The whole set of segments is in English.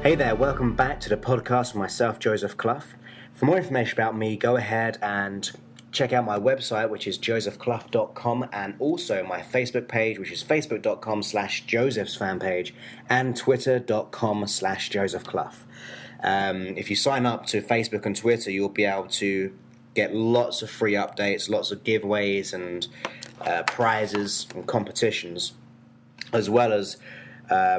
Hey there, welcome back to the podcast with myself, Joseph Clough. For more information about me, go ahead and check out my website, which is josephclough.com, and also my Facebook page, which is facebook.com/josephsfanpage, and twitter.com/josephclough. If you sign up to Facebook and Twitter, you'll be able to get lots of free updates, lots of giveaways and prizes and competitions, as well as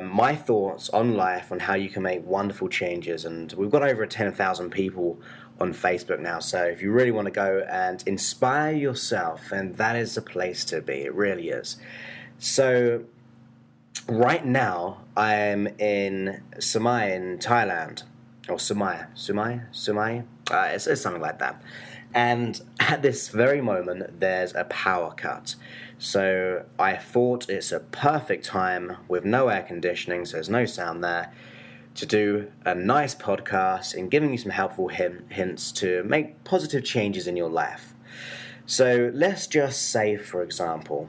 my thoughts on life, on how you can make wonderful changes. And we've got over 10,000 people on Facebook now, so if you really want to go and inspire yourself, and that is the place to be. It really is. So right now I am in Samai in Thailand, or Sumai, it's something like that. And at this very moment, there's a power cut. So I thought it's a perfect time, with no air conditioning, so there's no sound there, to do a nice podcast and giving you some helpful hints to make positive changes in your life. So let's just say, for example,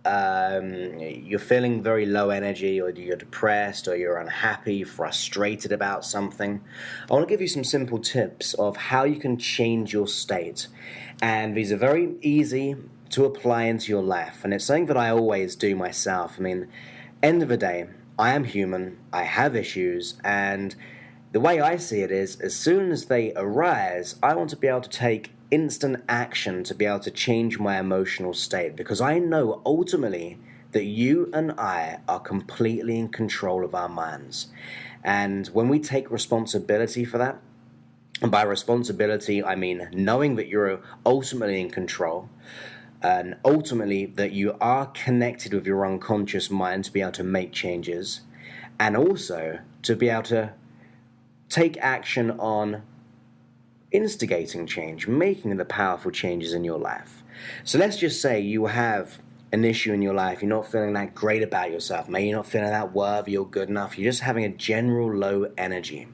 you're feeling very low energy, or you're depressed, or you're unhappy, frustrated about something. I want to give you some simple tips of how you can change your state. And these are very easy to apply into your life. And it's something that I always do myself. I mean, end of the day, I am human, I have issues, and the way I see it is, as soon as they arise, I want to be able to take instant action to be able to change my emotional state, because I know ultimately that you and I are completely in control of our minds. And when we take responsibility for that, and by responsibility I mean knowing that you're ultimately in control, and ultimately that you are connected with your unconscious mind to be able to make changes, and also to be able to take action on instigating change, making the powerful changes in your life. So let's just say you have an issue in your life, you're not feeling that great about yourself, maybe you're not feeling that worthy or good enough, you're just having a general low energy.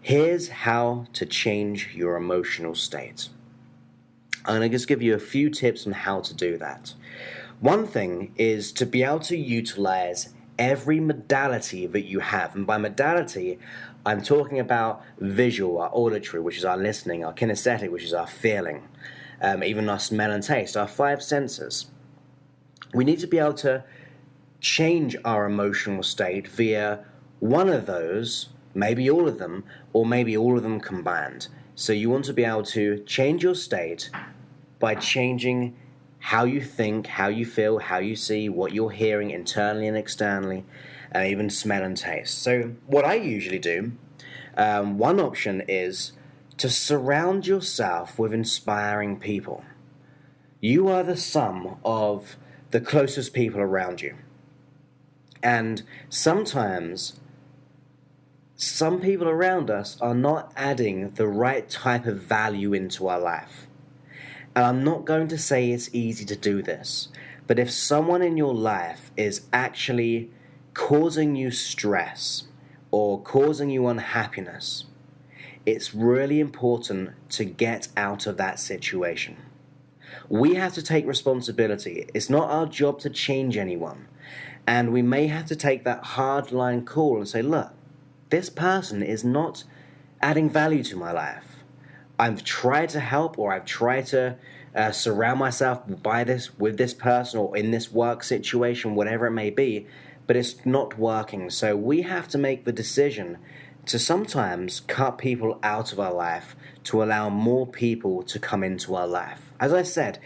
Here's how to change your emotional state. I'm going to just give you a few tips on how to do that. One thing is to be able to utilize every modality that you have. And by modality, I'm talking about visual, our auditory, which is our listening, our kinesthetic, which is our feeling, even our smell and taste, our five senses. We need to be able to change our emotional state via one of those, maybe all of them, or maybe all of them combined. So you want to be able to change your state by changing how you think, how you feel, how you see, what you're hearing internally and externally, and even smell and taste. So what I usually do, one option is to surround yourself with inspiring people. You are the sum of the closest people around you. And sometimes some people around us are not adding the right type of value into our life. And I'm not going to say it's easy to do this, but if someone in your life is actually causing you stress or causing you unhappiness, it's really important to get out of that situation. We have to take responsibility. It's not our job to change anyone. And we may have to take that hard line call and say, look, this person is not adding value to my life. I've tried to help, or I've tried to surround myself with this person or in this work situation, whatever it may be, but it's not working. So we have to make the decision to sometimes cut people out of our life to allow more people to come into our life. As I said,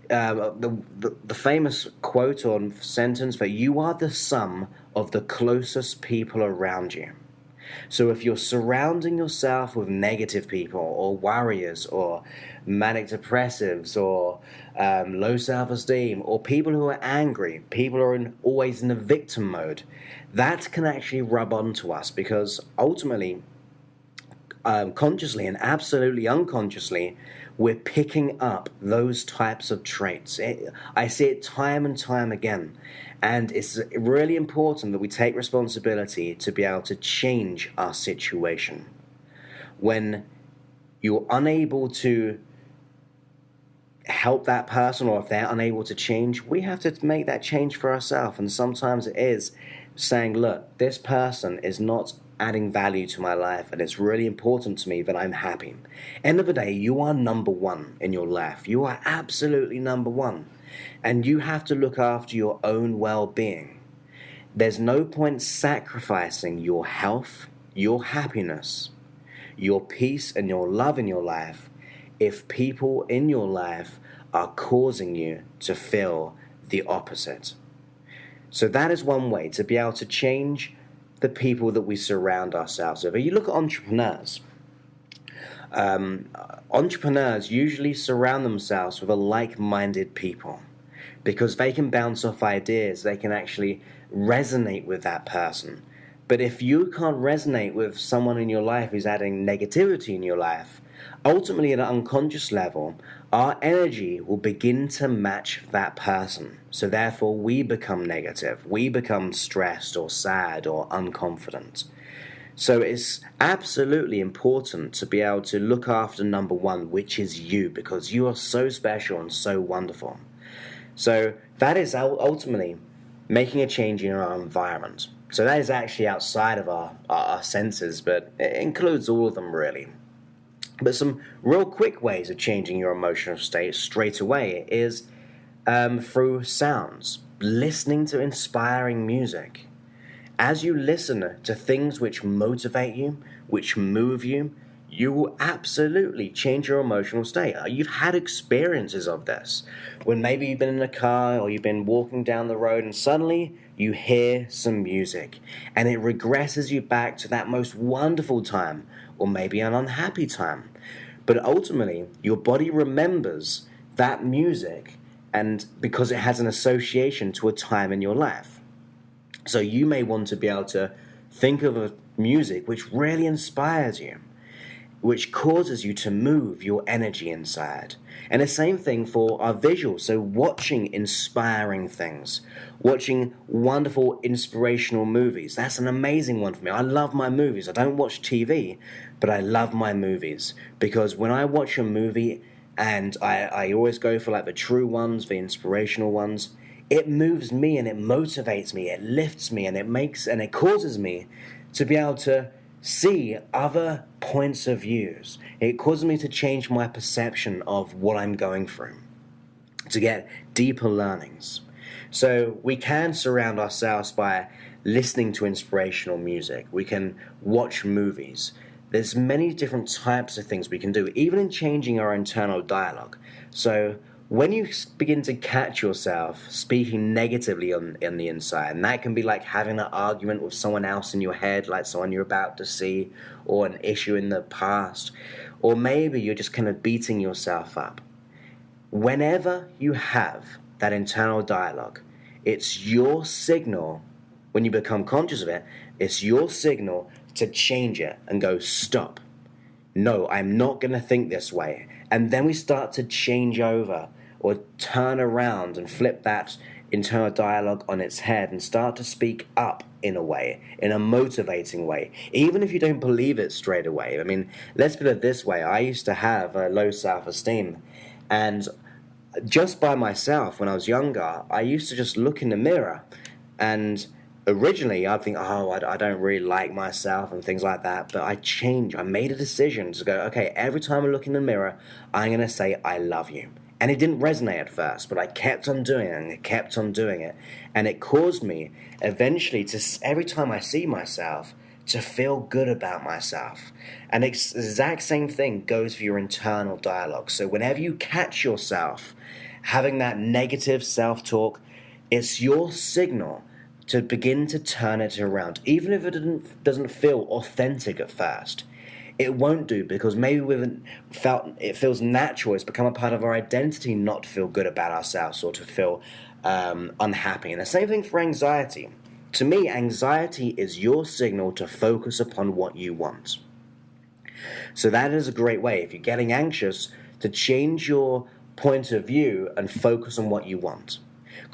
the famous quote or sentence that you are the sum of the closest people around you. So if you're surrounding yourself with negative people, or worriers, or manic depressives, or low self-esteem, or people who are angry, people who are always in the victim mode, that can actually rub onto us, because ultimately, consciously and absolutely unconsciously, we're picking up those types of traits. I see it time and time again. And it's really important that we take responsibility to be able to change our situation. When you're unable to help that person, or if they're unable to change, we have to make that change for ourselves. And sometimes it is saying, look, this person is not adding value to my life, and it's really important to me that I'm happy. End of the day, you are number one in your life. You are absolutely number one. And you have to look after your own well-being. There's no point sacrificing your health, your happiness, your peace, and your love in your life if people in your life are causing you to feel the opposite. So that is one way to be able to change the people that we surround ourselves with. You look at entrepreneurs. Entrepreneurs usually surround themselves with a like-minded people because they can bounce off ideas. They can actually resonate with that person. But if you can't resonate with someone in your life who's adding negativity in your life, ultimately at an unconscious level, our energy will begin to match that person. So therefore, we become negative. We become stressed or sad or unconfident. So it's absolutely important to be able to look after number one, which is you, because you are so special and so wonderful. So that is ultimately making a change in our environment. So that is actually outside of our senses, but it includes all of them really. But some real quick ways of changing your emotional state straight away is through sounds, listening to inspiring music. As you listen to things which motivate you, which move you, you will absolutely change your emotional state. You've had experiences of this, when maybe you've been in a car or you've been walking down the road and suddenly you hear some music and it regresses you back to that most wonderful time or maybe an unhappy time. But ultimately, your body remembers that music and because it has an association to a time in your life. So you may want to be able to think of a music which really inspires you, which causes you to move your energy inside. And the same thing for our visuals. So watching inspiring things, watching wonderful inspirational movies. That's an amazing one for me. I love my movies. I don't watch TV, but I love my movies. Because when I watch a movie, and I always go for like the true ones, the inspirational ones, it moves me and it motivates me, it lifts me, and it causes me to be able to see other points of views. It causes me to change my perception of what I'm going through, to get deeper learnings. So we can surround ourselves by listening to inspirational music. We can watch movies. There's many different types of things we can do, even in changing our internal dialogue. So when you begin to catch yourself speaking negatively on the inside, and that can be like having an argument with someone else in your head, like someone you're about to see, or an issue in the past, or maybe you're just kind of beating yourself up. Whenever you have that internal dialogue, it's your signal, when you become conscious of it, it's your signal to change it and go, stop. No, I'm not going to think this way. And then we start to change over or turn around and flip that internal dialogue on its head and start to speak up in a way, in a motivating way, even if you don't believe it straight away. I mean, let's put it this way. I used to have a low self-esteem, and just by myself when I was younger, I used to just look in the mirror, and originally I'd think, oh, I don't really like myself and things like that, but I changed. I made a decision to go, okay, every time I look in the mirror, I'm going to say, I love you. And it didn't resonate at first, but I kept on doing it, and I kept on doing it. And it caused me eventually to, every time I see myself, to feel good about myself. And the exact same thing goes for your internal dialogue. So whenever you catch yourself having that negative self-talk, it's your signal to begin to turn it around. Even if it doesn't feel authentic at first, it won't do, because maybe it feels natural. It's become a part of our identity not to feel good about ourselves or to feel unhappy. And the same thing for anxiety. To me, anxiety is your signal to focus upon what you want. So that is a great way, if you're getting anxious, to change your point of view and focus on what you want.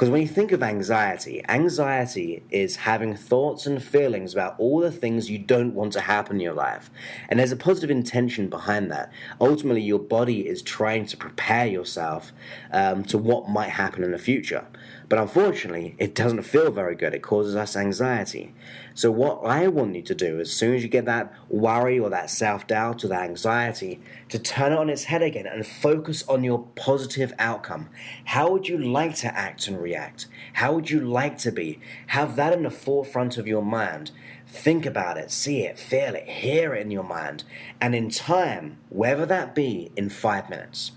Because when you think of anxiety, anxiety is having thoughts and feelings about all the things you don't want to happen in your life. And there's a positive intention behind that. Ultimately, your body is trying to prepare yourself to what might happen in the future. But unfortunately, it doesn't feel very good. It causes us anxiety. So what I want you to do, as soon as you get that worry or that self-doubt or that anxiety, to turn it on its head again and focus on your positive outcome. How would you like to act and react? How would you like to be? Have that in the forefront of your mind. Think about it, see it, feel it, hear it in your mind. And in time, whether that be in 5 minutes,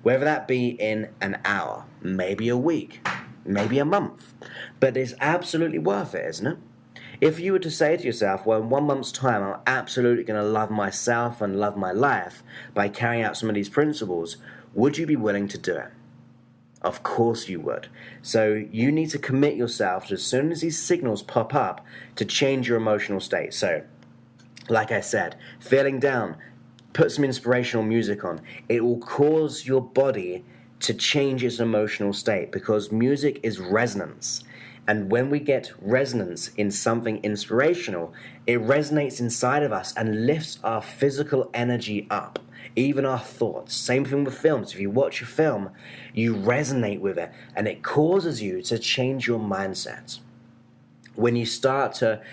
whether that be in an hour, maybe a week, maybe a month, but it's absolutely worth it, isn't it? If you were to say to yourself, well, in 1 month's time, I'm absolutely going to love myself and love my life by carrying out some of these principles, would you be willing to do it? Of course you would. So you need to commit yourself to, as soon as these signals pop up, to change your emotional state. So, like I said, feeling down, put some inspirational music on. It will cause your body to change its emotional state, because music is resonance. And when we get resonance in something inspirational, it resonates inside of us and lifts our physical energy up, even our thoughts. Same thing with films. If you watch a film, you resonate with it, and it causes you to change your mindset. When you start to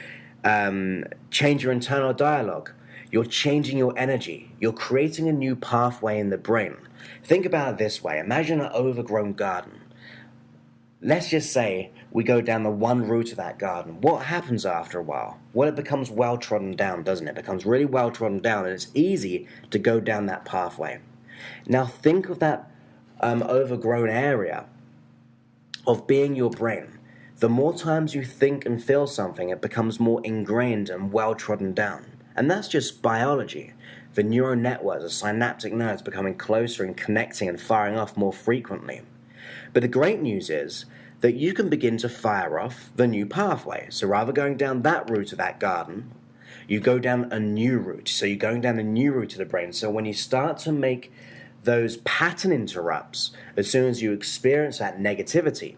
change your internal dialogue, you're changing your energy. You're creating a new pathway in the brain. Think about it this way. Imagine an overgrown garden. Let's just say we go down the one route of that garden. What happens after a while? Well, it becomes well trodden down, doesn't it? It becomes really well trodden down, and it's easy to go down that pathway. Now think of that overgrown area of being your brain. The more times you think and feel something, it becomes more ingrained and well trodden down. And that's just biology. The neural networks, the synaptic nerves becoming closer and connecting and firing off more frequently. But the great news is that you can begin to fire off the new pathway. So rather going down that route of that garden, you go down a new route. So you're going down a new route to the brain. So when you start to make those pattern interrupts, as soon as you experience that negativity,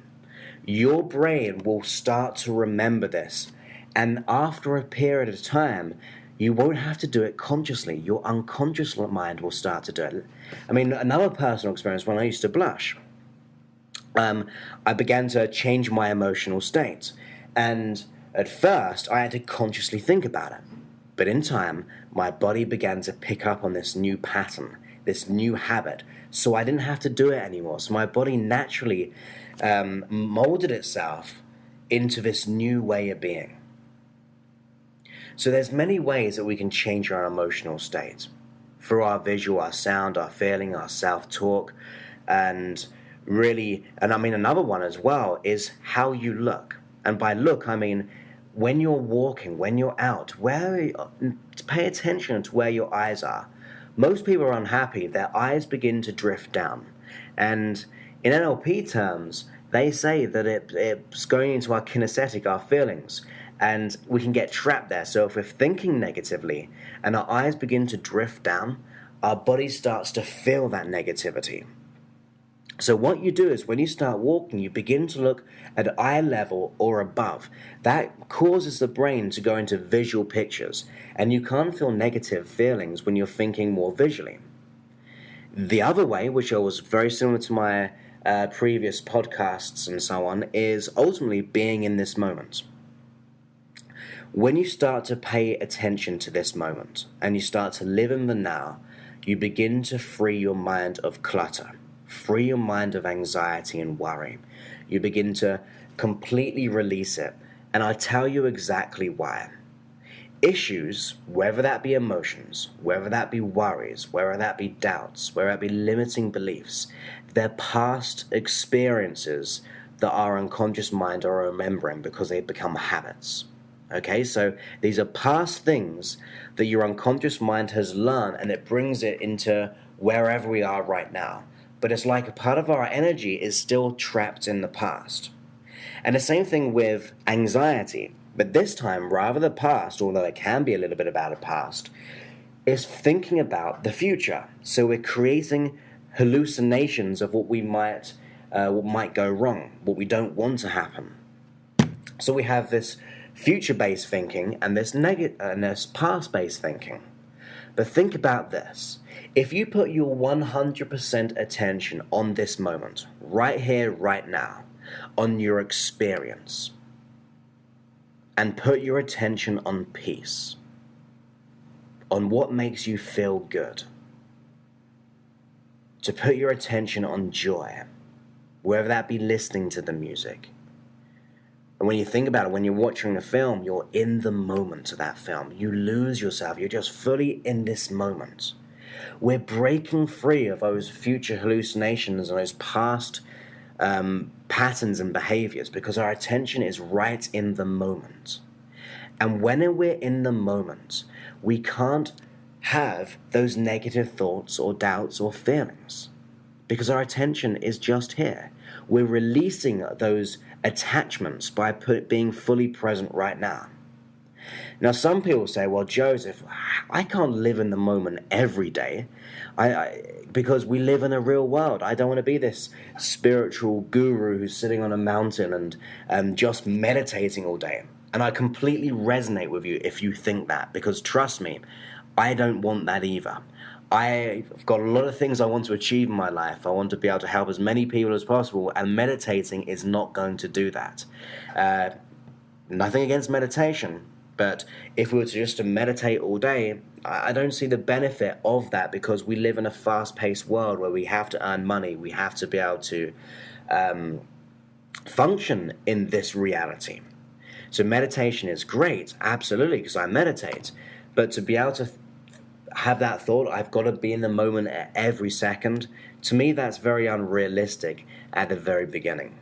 your brain will start to remember this. And after a period of time, you won't have to do it consciously. Your unconscious mind will start to do it. I mean, another personal experience, when I used to blush, I began to change my emotional state. And at first, I had to consciously think about it. But in time, my body began to pick up on this new pattern, this new habit. So I didn't have to do it anymore. So my body naturally molded itself into this new way of being. So there's many ways that we can change our emotional state. Through our visual, our sound, our feeling, our self-talk, and really, and I mean another one as well, is how you look. And by look, I mean when you're walking, when you're out, pay attention to where your eyes are. Most people are unhappy, their eyes begin to drift down. And in NLP terms, they say that it's going into our kinesthetic, our feelings, and we can get trapped there. So if we're thinking negatively and our eyes begin to drift down, our body starts to feel that negativity. So what you do is when you start walking, you begin to look at eye level or above. That causes the brain to go into visual pictures, and you can't feel negative feelings when you're thinking more visually. The other way, which was very similar to my previous podcasts and so on, is ultimately being in this moment. When you start to pay attention to this moment and you start to live in the now, you begin to free your mind of clutter, free your mind of anxiety and worry. You begin to completely release it, and I'll tell you exactly why. Issues, whether that be emotions, whether that be worries, whether that be doubts, whether that be limiting beliefs, they're past experiences that our unconscious mind are remembering because they become habits. Okay, so these are past things that your unconscious mind has learned, and it brings it into wherever we are right now. But it's like a part of our energy is still trapped in the past. And the same thing with anxiety. But this time, rather the past, although it can be a little bit about a past, is thinking about the future. So we're creating hallucinations of what we might what might go wrong, what we don't want to happen. So we have this future-based thinking and this past-based thinking. But think about this. If you put your 100% attention on this moment, right here, right now, on your experience, and put your attention on peace, on what makes you feel good, to put your attention on joy, whether that be listening to the music. And when you think about it, when you're watching a film, you're in the moment of that film. You lose yourself. You're just fully in this moment. We're breaking free of those future hallucinations and those past patterns and behaviors because our attention is right in the moment. And when we're in the moment, we can't have those negative thoughts or doubts or feelings because our attention is just here. We're releasing those attachments by being fully present right now. Now, some people say, well, Joseph, I can't live in the moment every day because we live in a real world. I don't want to be this spiritual guru who's sitting on a mountain and just meditating all day. And I completely resonate with you if you think that, because trust me, I don't want that either. I've got a lot of things I want to achieve in my life. I want to be able to help as many people as possible, and meditating is not going to do that. Nothing against meditation, but if we were to meditate all day, I don't see the benefit of that because we live in a fast-paced world where we have to earn money. We have to be able to function in this reality. So meditation is great, absolutely, because I meditate, but to be able to have that thought, I've got to be in the moment at every second, to me that's very unrealistic at the very beginning.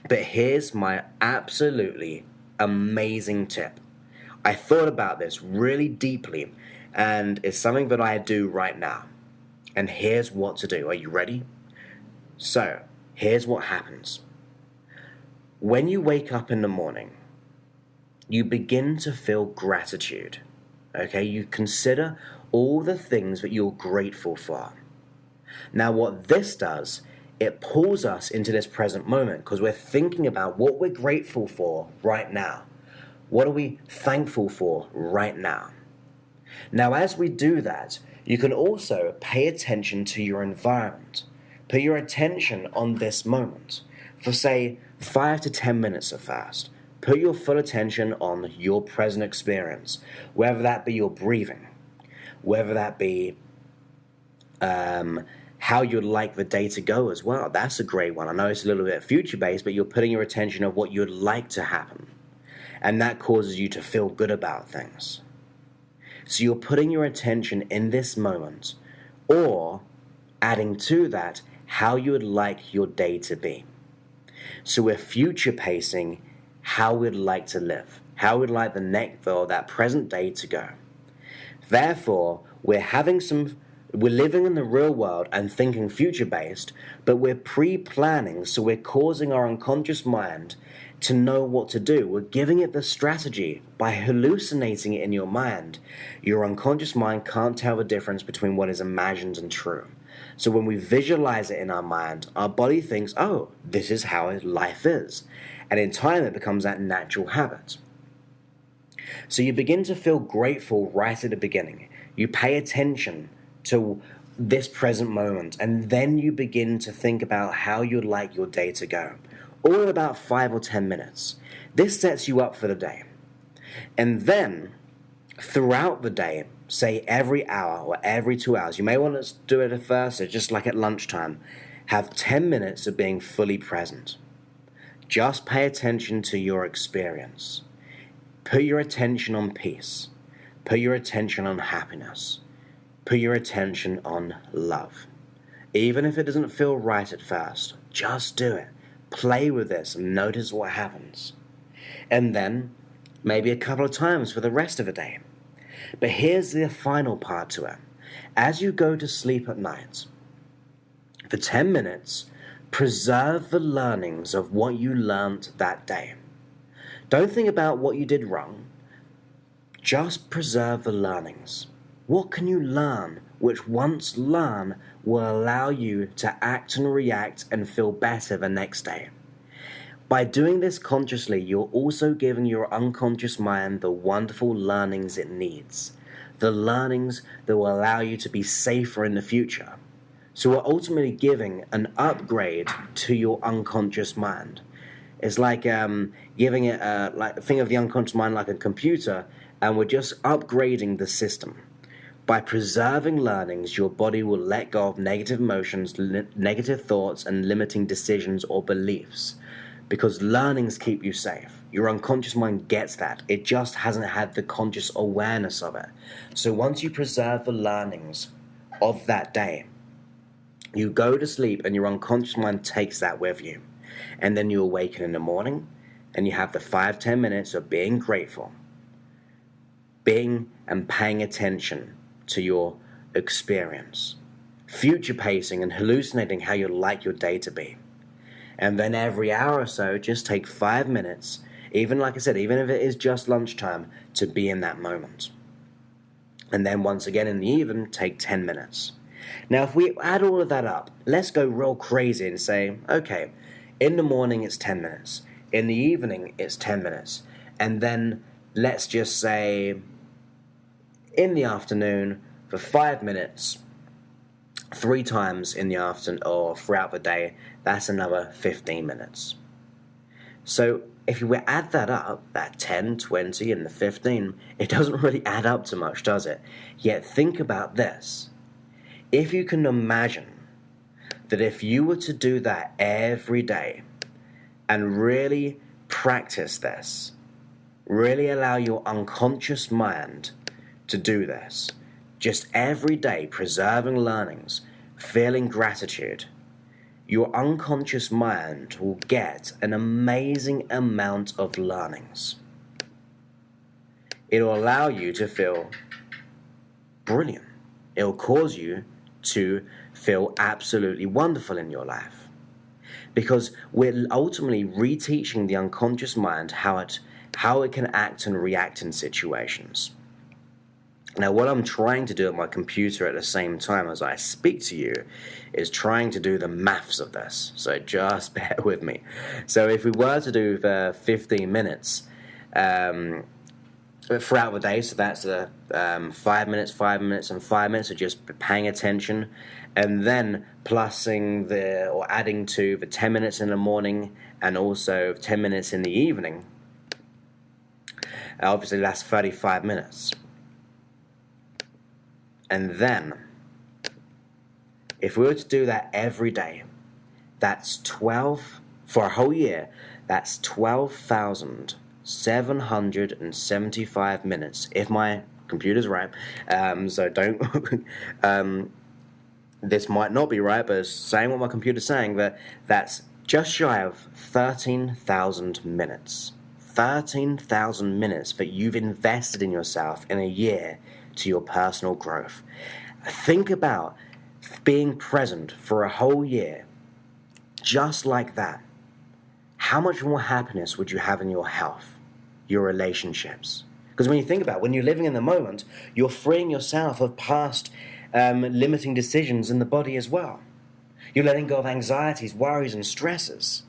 But here's my absolutely amazing tip. I thought about this really deeply, and it's something that I do right now. And here's what to do. Are you ready? So, here's what happens. When you wake up in the morning, you begin to feel gratitude. Okay, you consider all the things that you're grateful for. Now, what this does, it pulls us into this present moment because we're thinking about what we're grateful for right now. What are we thankful for right now? Now, as we do that, you can also pay attention to your environment. Put your attention on this moment for, say, 5 to 10 minutes at first. Put your full attention on your present experience, whether that be your breathing, whether that be how you'd like the day to go as well. That's a great one. I know it's a little bit future-based, but you're putting your attention on what you'd like to happen. And that causes you to feel good about things. So you're putting your attention in this moment, or adding to that how you would like your day to be. So we're future-pacing how we'd like to live, how we'd like the next or that present day to go. Therefore, we're living in the real world and thinking future-based, but we're pre-planning, so we're causing our unconscious mind to know what to do. We're giving it the strategy by hallucinating it in your mind. Your unconscious mind can't tell the difference between what is imagined and true. So when we visualize it in our mind, our body thinks, oh, this is how life is. And in time, it becomes that natural habit. So you begin to feel grateful right at the beginning. You pay attention to this present moment, and then you begin to think about how you'd like your day to go. All in about 5 or 10 minutes. This sets you up for the day. And then, throughout the day, say every hour or every 2 hours, you may want to do it at first, so just like at lunchtime, have 10 minutes of being fully present. Just pay attention to your experience. Put your attention on peace. Put your attention on happiness. Put your attention on love. Even if it doesn't feel right at first, just do it. Play with this and notice what happens. And then, maybe a couple of times for the rest of the day. But here's the final part to it. As you go to sleep at night, for 10 minutes, preserve the learnings of what you learned that day. Don't think about what you did wrong. Just preserve the learnings. What can you learn which once learned will allow you to act and react and feel better the next day? By doing this consciously, you're also giving your unconscious mind the wonderful learnings it needs. The learnings that will allow you to be safer in the future. So we're ultimately giving an upgrade to your unconscious mind. It's like giving it think of the unconscious mind like a computer, and we're just upgrading the system. By preserving learnings, your body will let go of negative emotions, negative thoughts, and limiting decisions or beliefs. Because learnings keep you safe. Your unconscious mind gets that. It just hasn't had the conscious awareness of it. So once you preserve the learnings of that day, you go to sleep and your unconscious mind takes that with you. And then you awaken in the morning and you have the 5-10 minutes of being grateful, being and paying attention to your experience, future pacing and hallucinating how you'd like your day to be. And then every hour or so, just take 5 minutes, even like I said, even if it is just lunchtime, to be in that moment. And then once again in the evening, take 10 minutes. Now, if we add all of that up, let's go real crazy and say, okay, in the morning it's 10 minutes. In the evening it's 10 minutes. And then let's just say in the afternoon for 5 minutes, 3 times in the afternoon or throughout the day, that's another 15 minutes. So if you add that up, that 10, 20, and the 15, it doesn't really add up to much, does it? Yet think about this. If you can imagine that if you were to do that every day and really practice this, really allow your unconscious mind to do this, just every day preserving learnings, feeling gratitude, your unconscious mind will get an amazing amount of learnings. It will allow you to feel brilliant. It will cause you to feel absolutely wonderful in your life. Because we're ultimately reteaching the unconscious mind how it can act and react in situations. Now, what I'm trying to do at my computer at the same time as I speak to you is trying to do the maths of this. So just bear with me. So if we were to do the 15 minutes throughout the day, so that's the 5 minutes, 5 minutes, and 5 minutes of just paying attention, and then plussing or adding to the 10 minutes in the morning and also 10 minutes in the evening, obviously that's 35 minutes. And then, if we were to do that every day, that's 12, for a whole year, that's 12,775 minutes, if my computer's right. So don't, this might not be right, but it's saying what my computer's saying, that that's just shy of 13,000 minutes. 13,000 minutes that you've invested in yourself in a year to your personal growth. Think about being present for a whole year, just like that. How much more happiness would you have in your health, your relationships? Because when you think about it, when you're living in the moment, you're freeing yourself of past limiting decisions in the body as well. You're letting go of anxieties, worries, and stresses.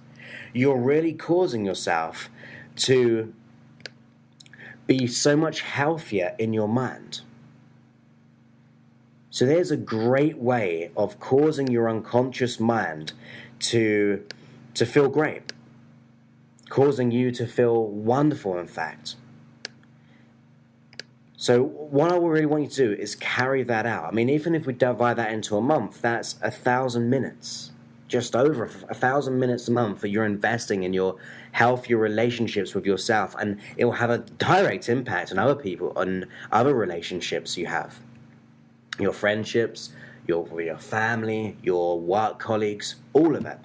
You're really causing yourself to be so much healthier in your mind. So there's a great way of causing your unconscious mind to feel great, causing you to feel wonderful, in fact. So what I really want you to do is carry that out. I mean, even if we divide that into a month, that's 1,000 minutes, just over 1,000 minutes a month that you're investing in your health, your relationships with yourself, and it will have a direct impact on other people, on other relationships you have. Your friendships, your family, your work colleagues, all of it.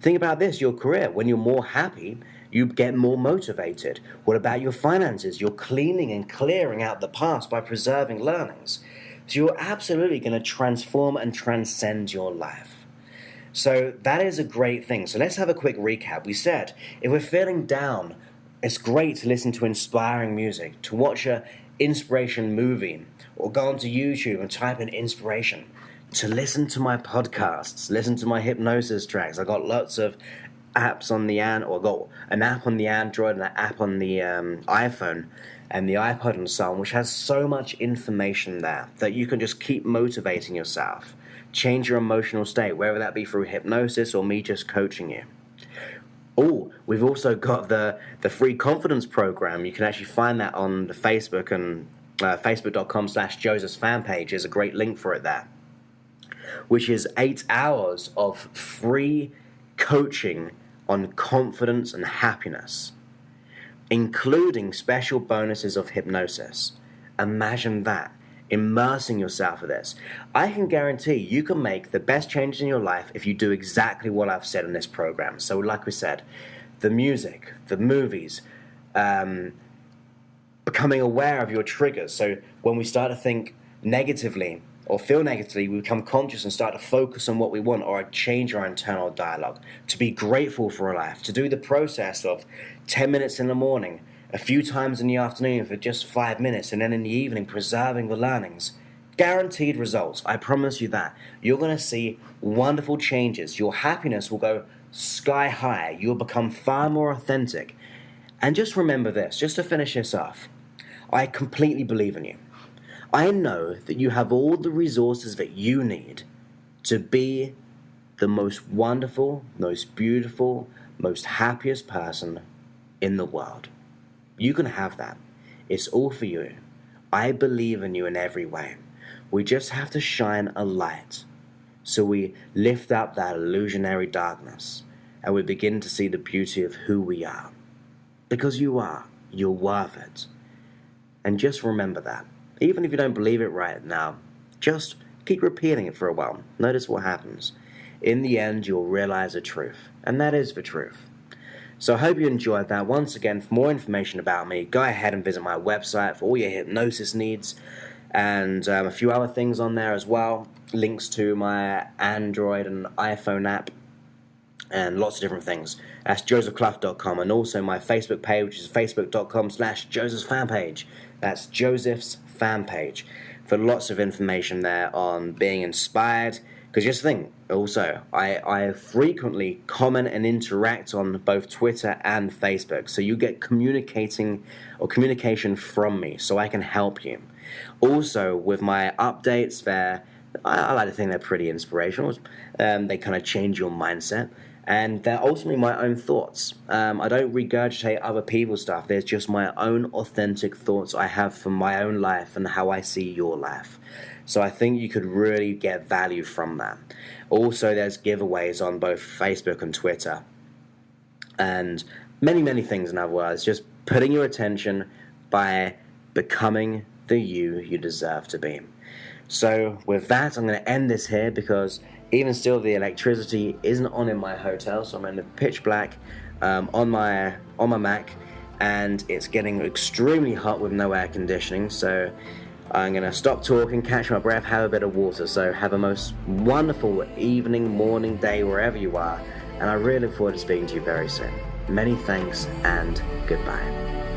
Think about this, your career. When you're more happy, you get more motivated. What about your finances? You're cleaning and clearing out the past by preserving learnings. So you're absolutely going to transform and transcend your life. So that is a great thing. So let's have a quick recap. We said, if we're feeling down, it's great to listen to inspiring music, to watch an inspiration movie, or go onto YouTube and type in inspiration, to listen to my podcasts, listen to my hypnosis tracks. I got lots of apps on the I got an app on the Android and an app on the iPhone and the iPod and so on, which has so much information there that you can just keep motivating yourself, change your emotional state, whether that be through hypnosis or me just coaching you. Oh, we've also got the free confidence program. You can actually find that on the Facebook, and facebook.com/Joseph's fan page. There's a great link for it there, which is 8 hours of free coaching on confidence and happiness, including special bonuses of hypnosis. Imagine that, immersing yourself in this. I can guarantee you can make the best changes in your life if you do exactly what I've said in this program. So like we said, the music, the movies, becoming aware of your triggers. So when we start to think negatively or feel negatively, we become conscious and start to focus on what we want, or change our internal dialogue, to be grateful for our life, to do the process of 10 minutes in the morning, a few times in the afternoon for just 5 minutes, and then in the evening preserving the learnings. Guaranteed results, I promise you that. You're going to see wonderful changes. Your happiness will go sky high. You'll become far more authentic. And just remember this, just to finish this off, I completely believe in you. I know that you have all the resources that you need to be the most wonderful, most beautiful, most happiest person in the world. You can have that. It's all for you. I believe in you in every way. We just have to shine a light so we lift up that illusionary darkness and we begin to see the beauty of who we are. Because you are. You're worth it. And just remember that. Even if you don't believe it right now, just keep repeating it for a while. Notice what happens. In the end, you'll realize the truth. And that is the truth. So I hope you enjoyed that. Once again, for more information about me, go ahead and visit my website for all your hypnosis needs. And a few other things on there as well. Links to my Android and iPhone app. And lots of different things. That's josephclough.com. And also my Facebook page, which is facebook.com/Joseph's fan page. That's Joseph's fan page. For lots of information there on being inspired. Because just think, also, I frequently comment and interact on both Twitter and Facebook. So you get communication from me, so I can help you. Also, with my updates there, I like to think they're pretty inspirational. They kind of change your mindset. And they're ultimately my own thoughts. I don't regurgitate other people's stuff. There's just my own authentic thoughts I have for my own life and how I see your life. So I think you could really get value from that. Also, there's giveaways on both Facebook and Twitter. And many, many things, in other words. Just putting your attention by becoming the you deserve to be. So with that, I'm going to end this here because even still the electricity isn't on in my hotel, so I'm in the pitch black on my Mac, and it's getting extremely hot with no air conditioning. So I'm going to stop talking, catch my breath, have a bit of water. So have a most wonderful evening, morning, day, wherever you are, and I really look forward to speaking to you very soon. Many thanks and goodbye.